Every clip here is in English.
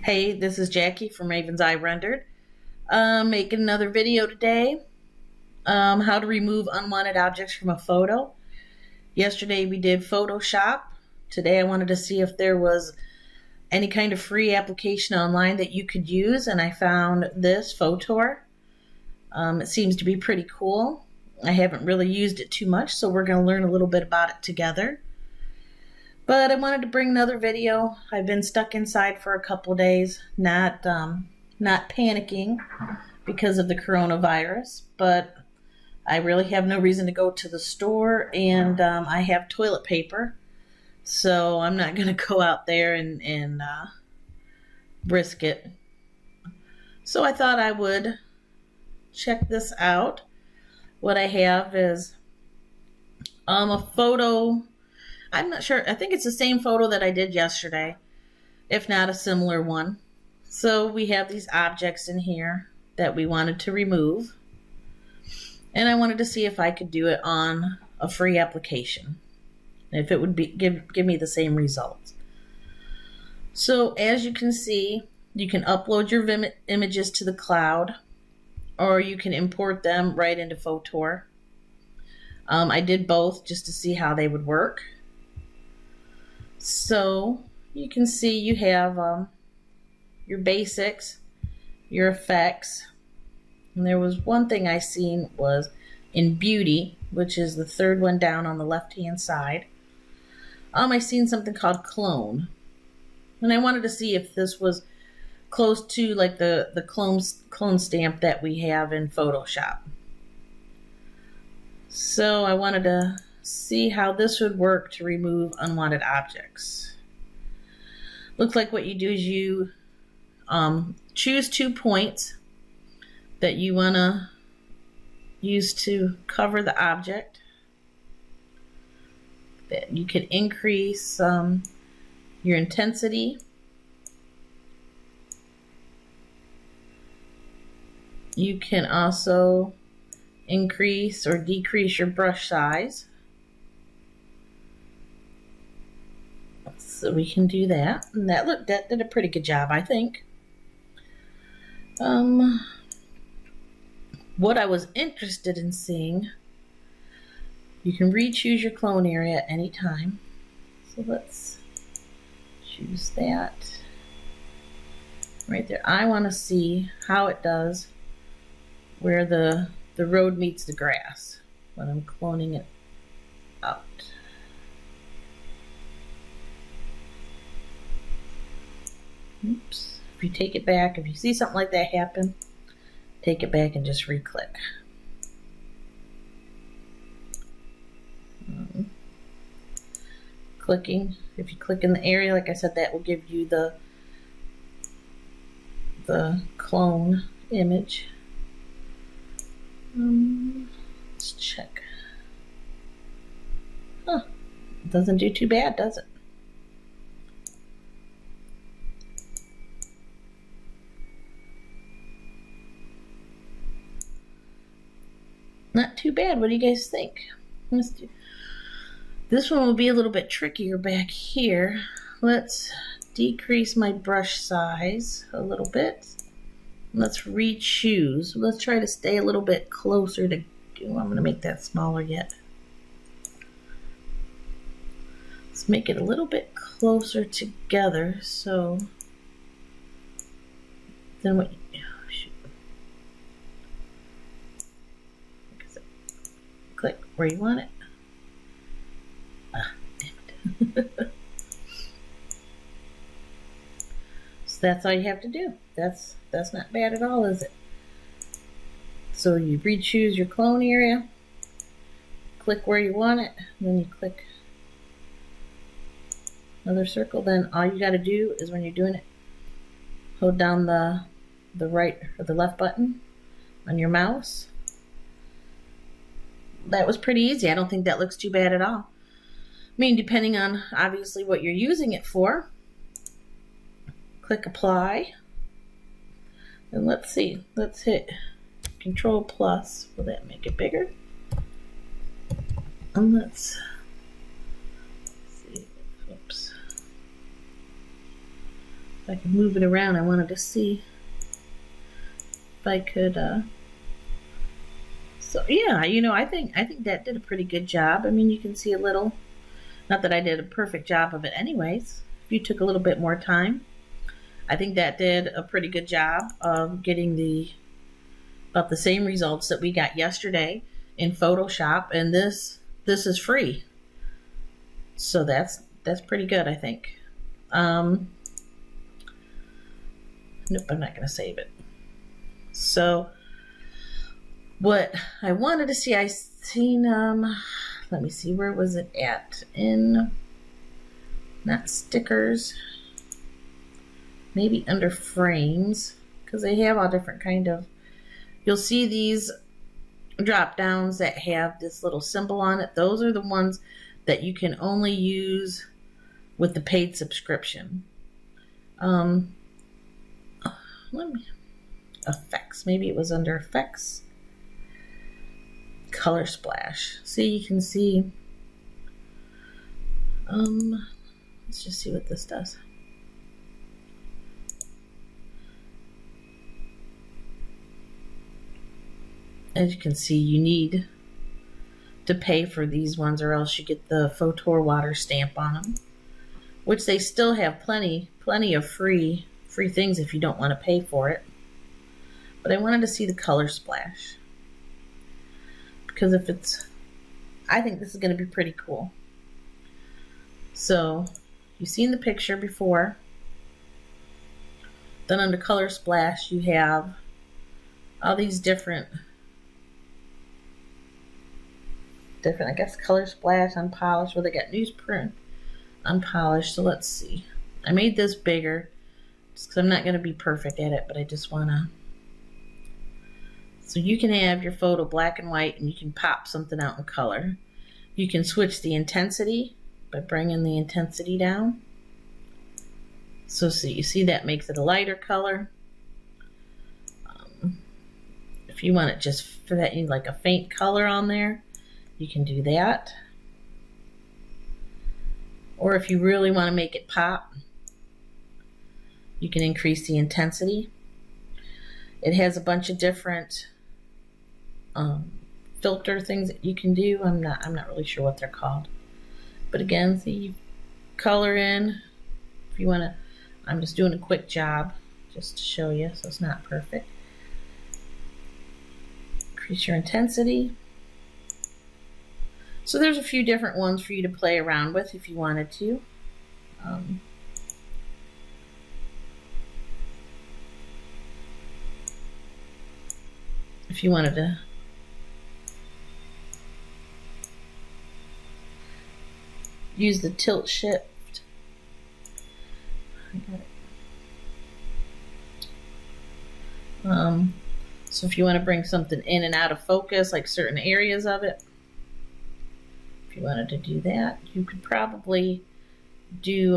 Hey, this is Jackie from Raven's Eye Rendered. Making another video today. How to remove unwanted objects from a photo. Yesterday we did Photoshop. Today I wanted to see if there was any kind of free application online that you could use, and I found this Fotor. It seems to be pretty cool. I haven't really used it too much, so we're going to learn a little bit about it together. But I wanted to bring another video. I've been stuck inside for a couple days, not panicking because of the coronavirus, but I really have no reason to go to the store, and I have toilet paper, so I'm not going to go out there and risk it. So I thought I would check this out. What I have is a photo. I'm not sure. I think it's the same photo that I did yesterday, if not a similar one. So we have these objects in here that we wanted to remove, and I wanted to see if I could do it on a free application, if it would give me the same results. So as you can see, you can upload your images to the cloud, or you can import them right into Fotor. I did both just to see how they would work. So you can see you have your basics, your effects, and there was one thing I seen was in beauty, which is the third one down on the left hand side. I seen something called clone, and I wanted to see if this was close to like the clone stamp that we have in Photoshop. So I wanted to see how this would work to remove unwanted objects. Looks like what you do is you choose 2 points that you want to use to cover the object. That you can increase your intensity. You can also increase or decrease your brush size. So we can do that. And that did a pretty good job, I think. What I was interested in seeing, you can re-choose your clone area at any time. So let's choose that right there. I want to see how it does where the road meets the grass when I'm cloning it out. Oops. If you take it back, if you see something like that happen, take it back and just re-click. Clicking, if you click in the area, like I said, that will give you the clone image. Let's check. Huh. It doesn't do too bad, does it? Not too bad. What do you guys think? Let's do. This one will be a little bit trickier back here. Let's decrease my brush size a little bit. Let's re-choose. Let's try to stay a little bit closer to. I'm going to make that smaller yet. Let's make it a little bit closer together. So then what? Oh, shoot. Click where you want it. Damn it. So that's all you have to do. That's not bad at all, is it? So you re-choose your clone area, click where you want it, and then you click another circle. Then all you got to do is when you're doing it, hold down the right or the left button on your mouse. That was pretty easy. I don't think that looks too bad at all. I mean, depending on obviously what you're using it for. Click apply. And let's see. Let's hit Control plus. Will that make it bigger? And let's see. Oops. If I could move it around, I wanted to see if I could. So yeah, I think that did a pretty good job. I mean, you can see a little. Not that I did a perfect job of it, anyways. If you took a little bit more time, I think that did a pretty good job of getting about the same results that we got yesterday in Photoshop, and this is free. So that's pretty good, I think. Nope, I'm not going to save it. So what I wanted to see, I seen, let me see, where was it at? Not stickers, maybe under frames, because they have all different kind of, you'll see these drop downs that have this little symbol on it. Those are the ones that you can only use with the paid subscription. Effects, maybe it was under effects. Color splash. See, you can see. Let's just see what this does. As you can see, you need to pay for these ones, or else you get the Fotor water stamp on them, which they still have plenty of free things if you don't want to pay for it. But I wanted to see the color splash, because I think this is going to be pretty cool. So you've seen the picture before. Then under color splash, you have all these different, I guess, color splash, unpolished. Well, they got newsprint, unpolished. So let's see. I made this bigger just because I'm not going to be perfect at it, but I just want to. So you can have your photo black and white, and you can pop something out in color. You can switch the intensity by bringing the intensity down. So you see that makes it a lighter color. If you want it just for that, you need like a faint color on there, you can do that. Or if you really want to make it pop, you can increase the intensity. It has a bunch of different filter things that you can do. I'm not really sure what they're called. But again, see, you color in if you want to. I'm just doing a quick job just to show you, so it's not perfect. Increase your intensity. So there's a few different ones for you to play around with if you wanted to. If you wanted to use the tilt shift. I got it. So if you want to bring something in and out of focus, like certain areas of it, if you wanted to do that, you could probably do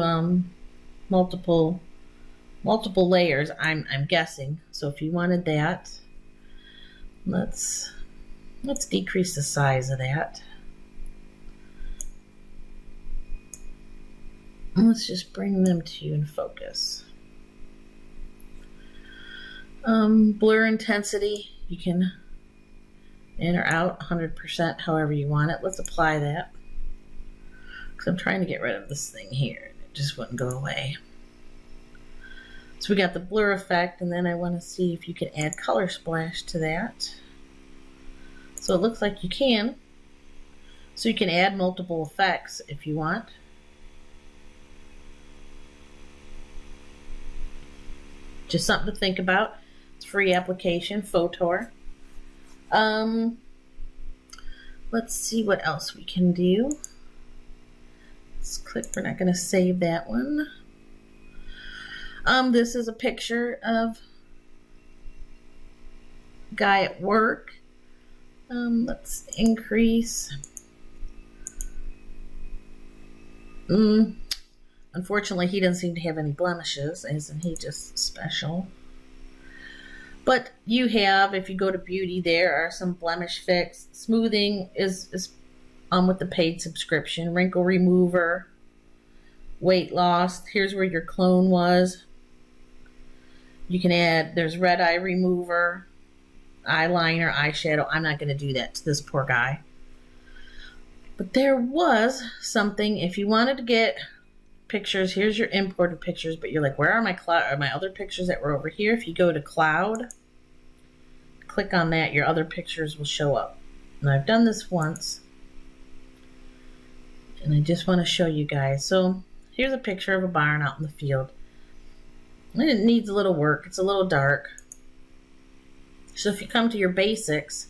multiple layers, I'm guessing. So if you wanted that, let's decrease the size of that. Let's just bring them to you in focus. Blur intensity, you can in or out 100%, however you want it. Let's apply that, because I'm trying to get rid of this thing here. It just wouldn't go away. So we got the blur effect, and then I want to see if you can add color splash to that. So it looks like you can. So you can add multiple effects if you want. Just something to think about. It's a free application, Fotor. Let's see what else we can do. Let's click. We're not going to save that one. This is a picture of a guy at work. Let's increase. Unfortunately, he doesn't seem to have any blemishes. Isn't he just special? But you have, if you go to beauty, there are some blemish fix. Smoothing is with the paid subscription. Wrinkle remover. Weight loss. Here's where your clone was. You can add, there's red eye remover, eyeliner, eyeshadow. I'm not going to do that to this poor guy. But there was something, if you wanted to get pictures, here's your imported pictures, but you're like, where are my other pictures that were over here? If you go to cloud, click on that, your other pictures will show up. And I've done this once, and I just want to show you guys. So here's a picture of a barn out in the field. And it needs a little work. It's a little dark. So if you come to your basics,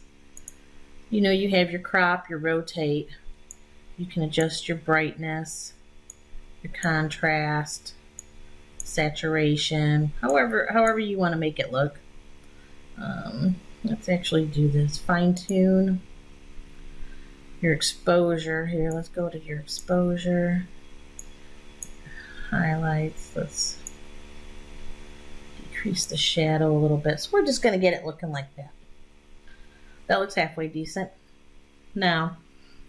you know, you have your crop, your rotate. You can adjust your brightness, your contrast, saturation, however you want to make it look. Let's actually do this. Fine tune your exposure here. Let's go to your exposure. Highlights. Let's decrease the shadow a little bit. So we're just going to get it looking like that. That looks halfway decent. Now,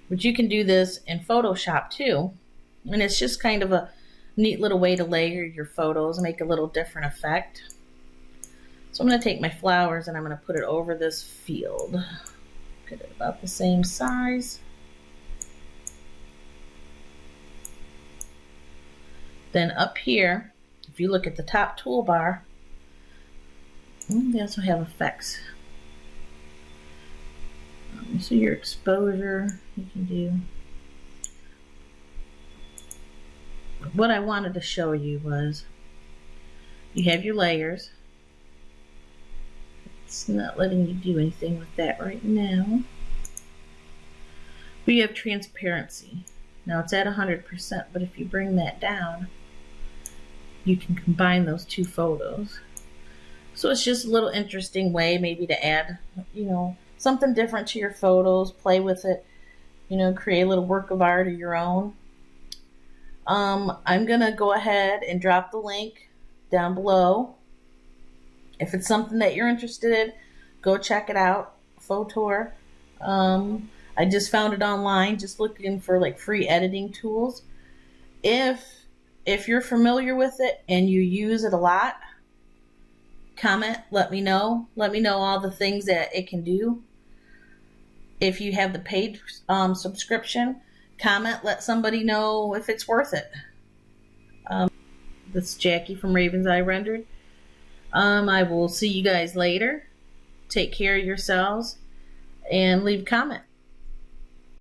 but you can do this in Photoshop too. And it's just kind of a neat little way to layer your photos, make a little different effect. So I'm going to take my flowers and I'm going to put it over this field. Get it about the same size. Then up here, if you look at the top toolbar, they also have effects. So your exposure, you can do. What I wanted to show you was, you have your layers. It's not letting you do anything with that right now. But you have transparency. Now it's at 100%, but if you bring that down, you can combine those two photos. So it's just a little interesting way maybe to add, you know, something different to your photos, play with it, you know, create a little work of art of your own. I'm going to go ahead and drop the link down below. If it's something that you're interested in, go check it out. Fotor. I just found it online, just looking for like free editing tools. If you're familiar with it and you use it a lot, comment, let me know. Let me know all the things that it can do. If you have the paid subscription, comment, let somebody know if it's worth it. This is Jackie from Raven's Eye Rendered. I will see you guys later. Take care of yourselves and leave a comment.